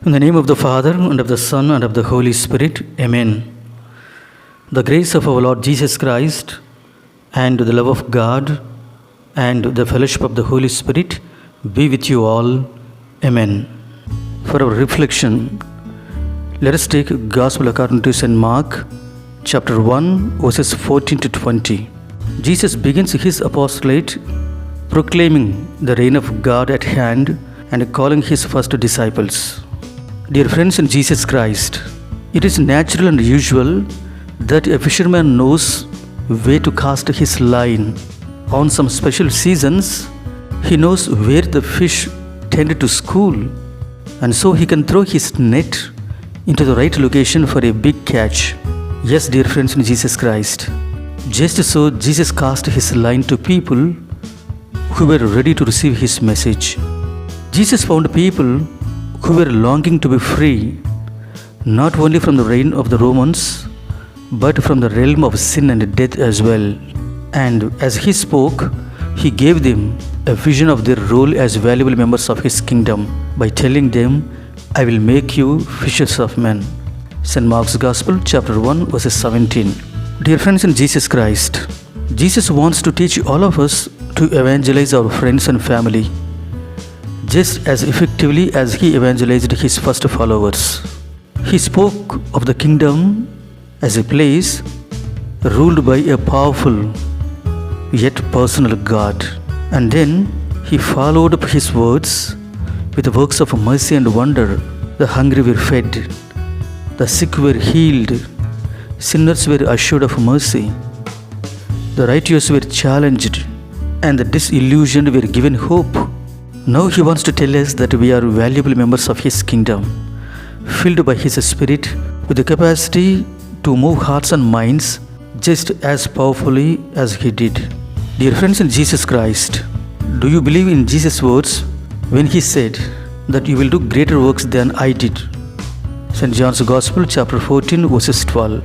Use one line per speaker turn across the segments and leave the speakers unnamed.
In the name of the Father, and of the Son, and of the Holy Spirit. Amen. The grace of our Lord Jesus Christ, and the love of God, and the fellowship of the Holy Spirit be with you all. Amen. For our reflection, let us take Gospel according to St. Mark, chapter 1, verses 14 to 20. Jesus begins his apostolate proclaiming the reign of God at hand and calling his first disciples. Dear friends in Jesus Christ, it is natural and usual that a fisherman knows where to cast his line. On some special seasons, he knows where the fish tend to school, and so he can throw his net into the right location for a big catch. Yes, dear friends in Jesus Christ, just so Jesus cast his line to people who were ready to receive his message. Jesus found people who were longing to be free, not only from the reign of the Romans, but from the realm of sin and death as well. And as he spoke, he gave them a vision of their role as valuable members of his kingdom by telling them, "I will make you fishers of men." St. Mark's Gospel, chapter 1, verses 17. Dear friends in Jesus Christ, Jesus wants to teach all of us to evangelize our friends and family, just as effectively as he evangelized his first followers. He spoke of the kingdom as a place ruled by a powerful yet personal God. And then he followed up his words with works of mercy and wonder. The hungry were fed, the sick were healed, sinners were assured of mercy, the righteous were challenged, and the disillusioned were given hope. Now he wants to tell us that we are valuable members of his kingdom, filled by his spirit with the capacity to move hearts and minds just as powerfully as he did. Dear friends in Jesus Christ, do you believe in Jesus' words when he said that you will do greater works than I did? St. John's Gospel, chapter 14, verses 12.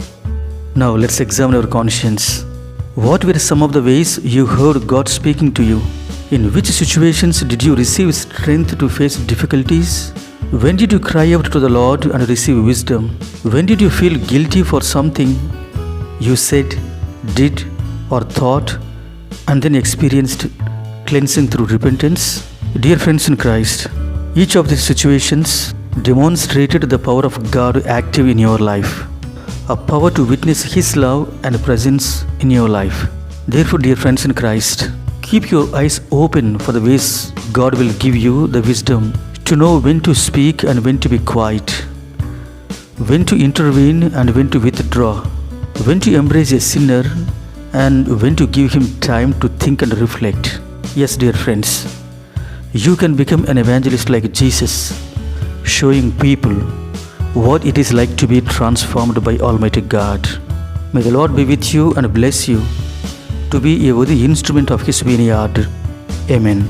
Now let's examine our conscience. What were some of the ways you heard God speaking to you? In which situations did you receive strength to face difficulties? When did you cry out to the Lord and receive wisdom? When did you feel guilty for something you said, did, or thought, and then experienced cleansing through repentance? Dear friends in Christ, each of these situations demonstrated the power of God active in your life, a power to witness His love and presence in your life. Therefore, dear friends in Christ, keep your eyes open for the ways God will give you the wisdom to know when to speak and when to be quiet, when to intervene and when to withdraw, when to embrace a sinner and when to give him time to think and reflect. Yes, dear friends, you can become an evangelist like Jesus, showing people what it is like to be transformed by Almighty God. May the Lord be with you and bless you to be a worthy instrument of His vineyard. Amen.